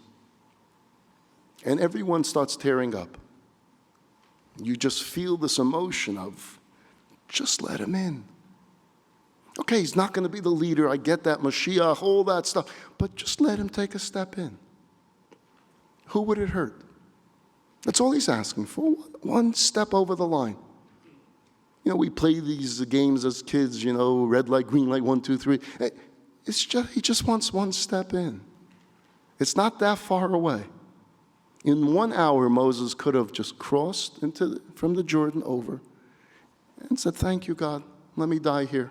S1: And everyone starts tearing up. You just feel this emotion of, just let him in. Okay, he's not going to be the leader, I get that, Mashiach, all that stuff, but just let him take a step in. Who would it hurt? That's all he's asking for, one step over the line. You know, we play these games as kids, you know, red light, green light, 1, 2, 3. He just wants one step in. It's not that far away. In 1 hour, Moses could have just crossed from the Jordan over and said, thank you, God, let me die here.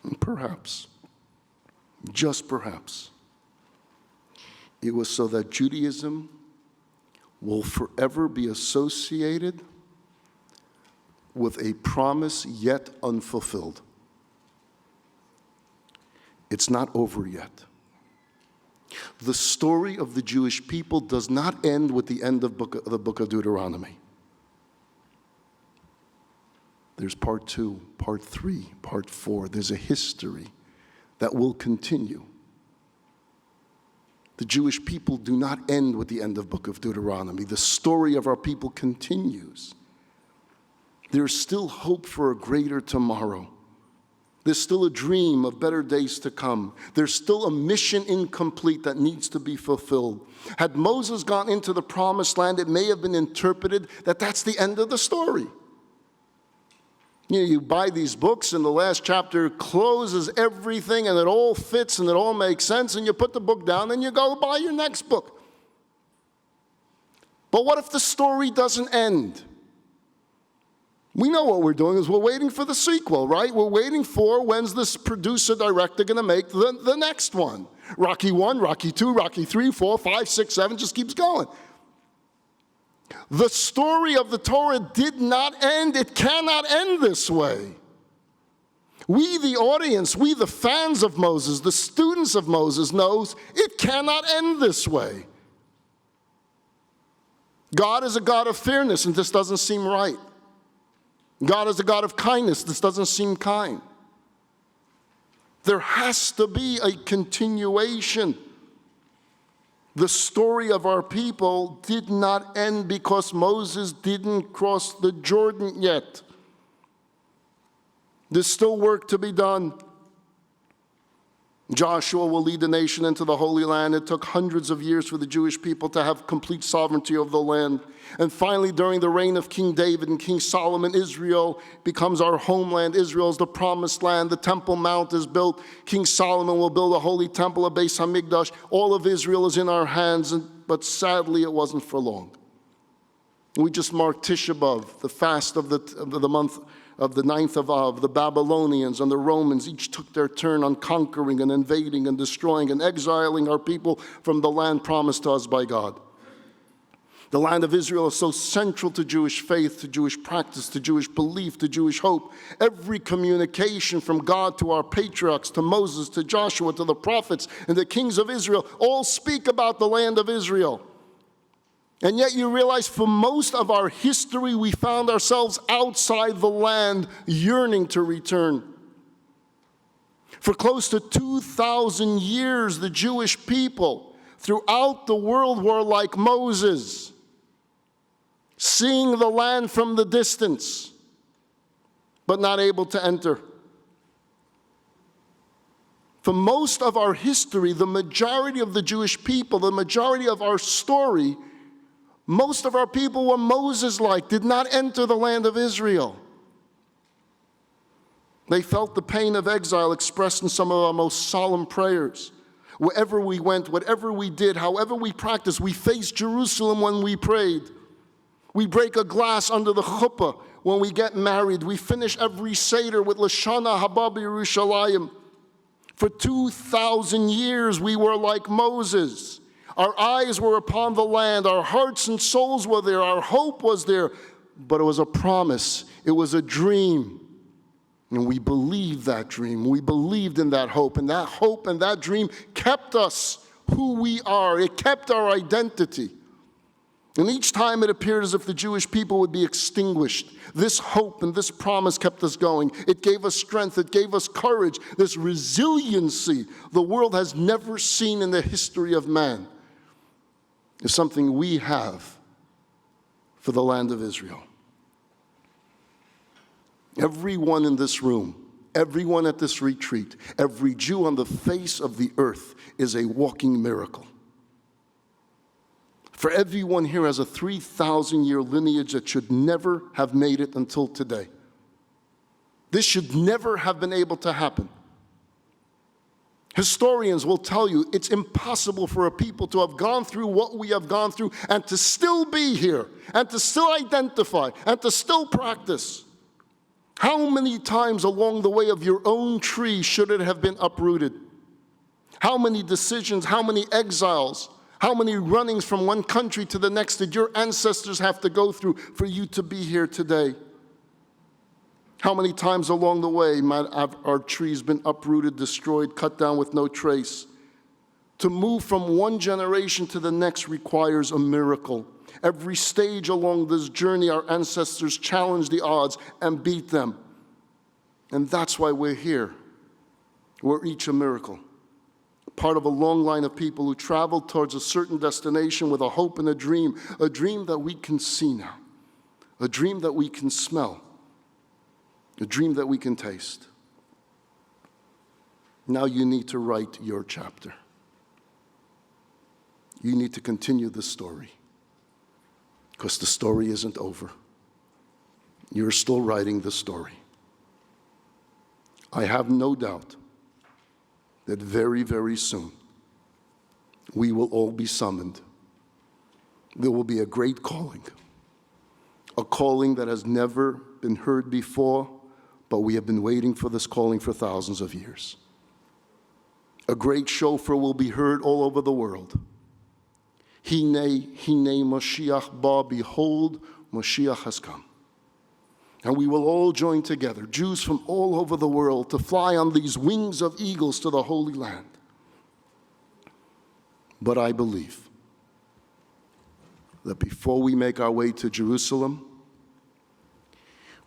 S1: And perhaps, just perhaps, it was so that Judaism will forever be associated with a promise yet unfulfilled. It's not over yet. The story of the Jewish people does not end with the end of the book of Deuteronomy. There's part 2, part 3, part 4. There's a history that will continue. The Jewish people do not end with the end of book of Deuteronomy. The story of our people continues. There's still hope for a greater tomorrow. There's still a dream of better days to come. There's still a mission incomplete that needs to be fulfilled. Had Moses gone into the promised land, it may have been interpreted that that's the end of the story. You know, you buy these books and the last chapter closes everything and it all fits and it all makes sense, and you put the book down and you go buy your next book. But what if the story doesn't end? We know what we're doing is we're waiting for the sequel, right? We're waiting for when's this producer-director going to make the next one. Rocky 1, Rocky 2, Rocky 3, 4, 5, 6, 7, just keeps going. The story of the Torah did not end. It cannot end this way. We, the audience, we, the fans of Moses, the students of Moses, knows it cannot end this way. God is a God of fairness, and this doesn't seem right. God is a God of kindness. This doesn't seem kind. There has to be a continuation. The story of our people did not end because Moses didn't cross the Jordan yet. There's still work to be done. Joshua will lead the nation into the Holy Land. It took hundreds of years for the Jewish people to have complete sovereignty over the land. And finally, during the reign of King David and King Solomon, Israel becomes our homeland. Israel is the promised land. The Temple Mount is built. King Solomon will build a holy temple, a Beis Hamikdash. All of Israel is in our hands, but sadly, it wasn't for long. We just marked Tisha B'Av, the fast of the month of the 9th of Av. The Babylonians and the Romans each took their turn on conquering and invading and destroying and exiling our people from the land promised to us by God. The land of Israel is so central to Jewish faith, to Jewish practice, to Jewish belief, to Jewish hope. Every communication from God to our patriarchs, to Moses, to Joshua, to the prophets, and the kings of Israel all speak about the land of Israel. And yet you realize for most of our history, we found ourselves outside the land, yearning to return. For close to 2,000 years, the Jewish people throughout the world were like Moses, seeing the land from the distance, but not able to enter. For most of our history, the majority of the Jewish people, the majority of our story, Most of our people were Moses-like, did not enter the land of Israel. They felt the pain of exile expressed in some of our most solemn prayers. Wherever we went, whatever we did, however we practiced, we faced Jerusalem when we prayed. We break a glass under the chuppah when we get married. We finish every Seder with Lashana Haba Yerushalayim. For 2,000 years we were like Moses. Our eyes were upon the land. Our hearts and souls were there. Our hope was there. But it was a promise. It was a dream. And we believed that dream. We believed in that hope. And that dream kept us who we are. It kept our identity. And each time it appeared as if the Jewish people would be extinguished, this hope and this promise kept us going. It gave us strength. It gave us courage, this resiliency the world has never seen in the history of man. Is something we have for the land of Israel. Everyone in this room, everyone at this retreat, every Jew on the face of the earth is a walking miracle. For everyone here has a 3,000-year lineage that should never have made it until today. This should never have been able to happen. Historians will tell you it's impossible for a people to have gone through what we have gone through and to still be here, and to still identify, and to still practice. How many times along the way of your own tree should it have been uprooted? How many decisions, how many exiles, how many runnings from one country to the next did your ancestors have to go through for you to be here today? How many times along the way might have our trees been uprooted, destroyed, cut down with no trace? To move from one generation to the next requires a miracle. Every stage along this journey, our ancestors challenged the odds and beat them. And that's why we're here. We're each a miracle. Part of a long line of people who traveled towards a certain destination with a hope and a dream that we can see now, a dream that we can smell, a dream that we can taste. Now you need to write your chapter. You need to continue the story, because the story isn't over. You're still writing the story. I have no doubt that very, very soon we will all be summoned. There will be a great calling, a calling that has never been heard before, but we have been waiting for this calling for thousands of years. A great shofar will be heard all over the world. Hine, Mashiach ba, behold, Mashiach has come. And we will all join together, Jews from all over the world, to fly on these wings of eagles to the Holy Land. But I believe that before we make our way to Jerusalem,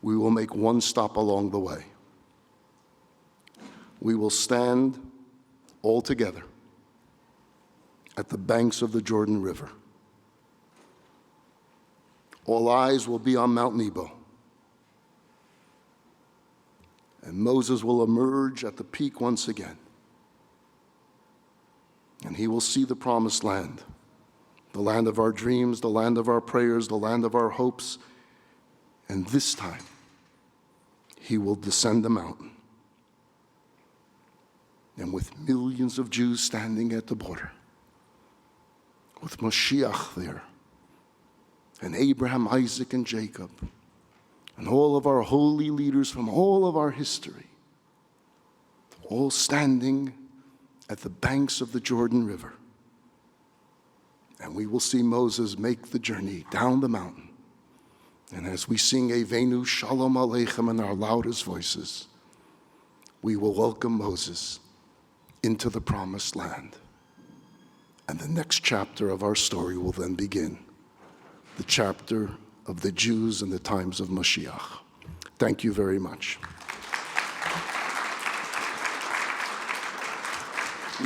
S1: we will make one stop along the way. We will stand all together at the banks of the Jordan River. All eyes will be on Mount Nebo. And Moses will emerge at the peak once again. And he will see the promised land, the land of our dreams, the land of our prayers, the land of our hopes. And this time, he will descend the mountain. And with millions of Jews standing at the border, with Mashiach there, and Abraham, Isaac, and Jacob, and all of our holy leaders from all of our history, all standing at the banks of the Jordan River. And we will see Moses make the journey down the mountain. And as we sing Avenu Shalom Aleichem in our loudest voices, we will welcome Moses into the promised land. And the next chapter of our story will then begin, the chapter of the Jews in the times of Mashiach. Thank you very much.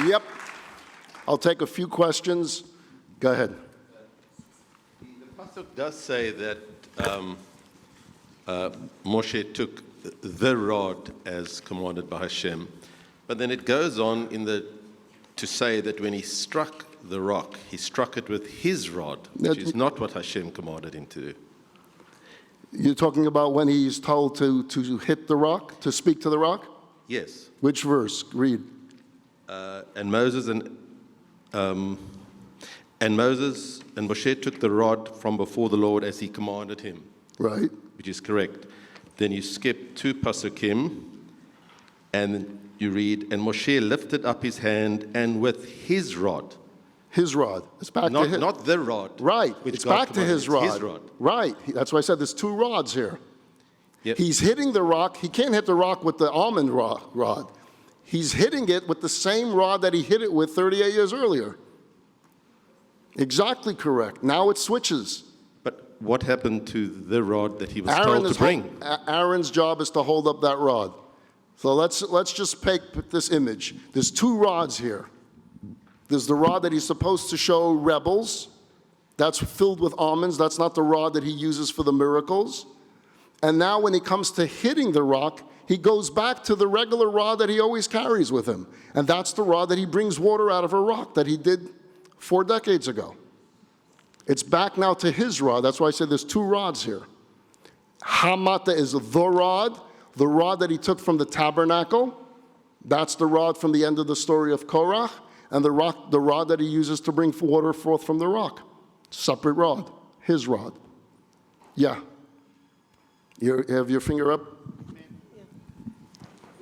S1: Yep. I'll take a few questions. Go ahead.
S3: The pasuk does say that Moshe took the rod as commanded by Hashem, but then it goes on to say that when he struck the rock. He struck it with his rod, which is not what Hashem commanded him to do.
S1: You're talking about when he's told to hit the rock, to speak to the rock?
S3: Yes.
S1: Which verse? Read.
S3: And Moses and Moshe took the rod from before the Lord as he commanded him.
S1: Right.
S3: Which is correct. Then you skip 2 pasukim, and you read, and Moshe lifted up his hand, and with his rod.
S1: His rod. It's back to his.
S3: Not the rod.
S1: Right.
S3: which
S1: It's
S3: God
S1: back to
S3: commanded.
S1: his
S3: It's
S1: rod.
S3: his rod.
S1: Right. That's why I said there's 2 rods here.
S3: Yep.
S1: He's hitting the rock. He can't hit the rock with the almond rod. He's hitting it with the same rod that he hit it with 38 years earlier. Exactly correct. Now it switches.
S3: But what happened to the rod that he was told to bring?
S1: Aaron's job is to hold up that rod. So let's just take this image. There's 2 rods here. There's the rod that he's supposed to show rebels. That's filled with almonds. That's not the rod that he uses for the miracles. And now when he comes to hitting the rock, he goes back to the regular rod that he always carries with him. And that's the rod that he brings water out of a rock that he did 4 decades ago. It's back now to his rod. That's why I said there's 2 rods here. Hamata is the rod that he took from the tabernacle. That's the rod from the end of the story of Korach. And the rod that he uses to bring water forth from the rock. Separate rod. His rod. Yeah. You have your finger up?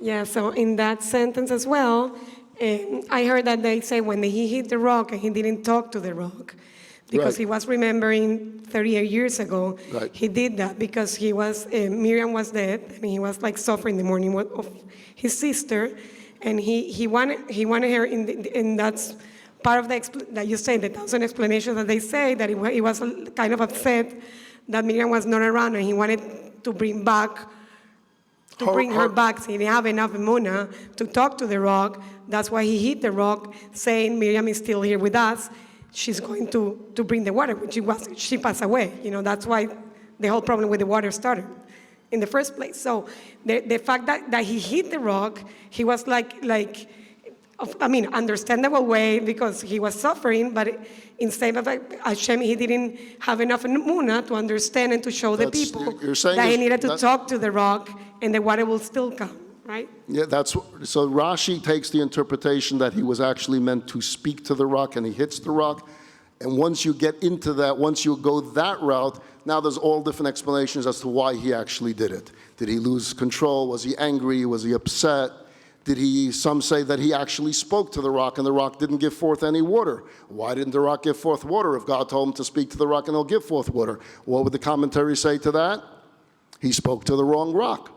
S4: Yeah, so in that sentence as well, I heard that they say when he hit the rock and he didn't talk to the rock, because
S1: Right.
S4: he was remembering 38 years ago,
S1: Right.
S4: he did that because he was, Miriam was dead, and he was like suffering the mourning of his sister, and he wanted her, and that's part of that you say, the 1,000 explanations that they say, that he was kind of upset that Miriam was not around, and he wanted to bring her back, so he didn't have enough emunah to talk to the rock. That's why he hit the rock, saying, Miriam is still here with us. She's going to bring the water, which she passed away. That's why the whole problem with the water started in the first place. So the fact that he hit the rock, he was understandable way because he was suffering, but instead of Hashem, he didn't have enough emunah to understand and to show the people
S1: you're saying
S4: that he
S1: this-
S4: needed to talk to the rock and the water will still come, right?
S1: Yeah, so Rashi takes the interpretation that he was actually meant to speak to the rock and he hits the rock. And once you get into that, once you go that route, now there's all different explanations as to why he actually did it. Did he lose control? Was he angry? Was he upset? Some say that he actually spoke to the rock and the rock didn't give forth any water. Why didn't the rock give forth water if God told him to speak to the rock and it'll give forth water? What would the commentary say to that? He spoke to the wrong rock.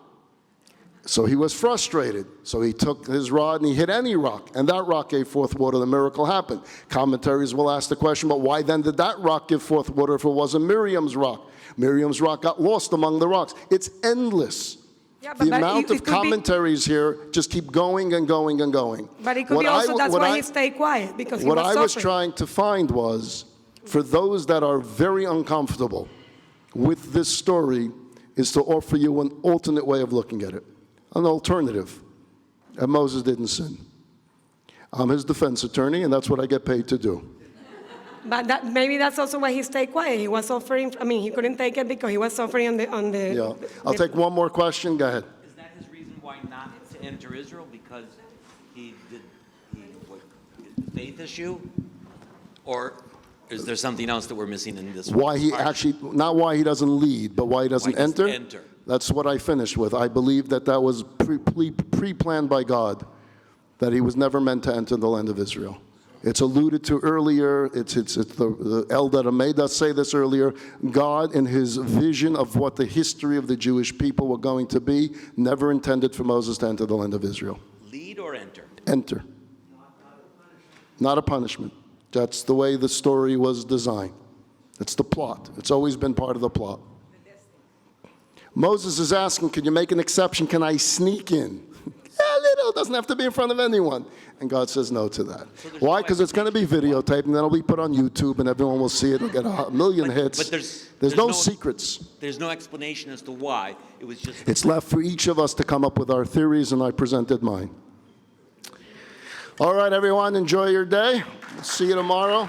S1: So he was frustrated. So he took his rod and he hit any rock, and that rock gave forth water. The miracle happened. Commentaries will ask the question, but why then did that rock give forth water if it wasn't Miriam's rock? Miriam's rock got lost among the rocks. It's endless.
S4: Yeah, but
S1: The
S4: that-
S1: amount
S4: it
S1: of
S4: could be-
S1: commentaries here just keep going and going and going.
S4: But it could
S1: What
S4: be
S1: I
S4: also
S1: w-
S4: that's
S1: what
S4: why
S1: I-
S4: he stayed quiet, because he
S1: What
S4: was
S1: I
S4: suffering.
S1: was trying to find was, for those that are very uncomfortable with this story, is to offer you an alternate way of looking at it, an alternative. And Moses didn't sin. I'm his defense attorney, and that's what I get paid to do.
S4: But maybe that's also why he stayed quiet. He was suffering. He couldn't take it because he was suffering on the.
S1: Yeah. I'll take one more question. Go ahead.
S5: Is that his reason why not to enter Israel? Because what, the faith issue? Or is there something else that we're missing in this?
S1: Why he
S5: part?
S1: actually, not why he doesn't lead, but why he doesn't
S5: Why he doesn't
S1: enter?
S5: enter.
S1: That's what I finished with. I believe that was pre-planned by God, that he was never meant to enter the land of Israel. It's alluded to earlier. It's the Eldad made us say this earlier. God, in his vision of what the history of the Jewish people were going to be, never intended for Moses to enter the land of Israel.
S5: Lead or enter?
S1: Enter. Not a punishment. That's the way the story was designed. It's the plot. It's always been part of the plot. Moses is asking, can you make an exception? Can I sneak in? Yeah, little. Doesn't have to be in front of anyone. And God says no to that. Why? Because it's going to be videotaped, and then it'll be put on YouTube, and everyone will see it. It'll get a million hits.
S5: But
S1: there's no secrets.
S5: There's no explanation as to why. It was just.
S1: It's left for each of us to come up with our theories, and I presented mine. All right, everyone, enjoy your day. See you tomorrow.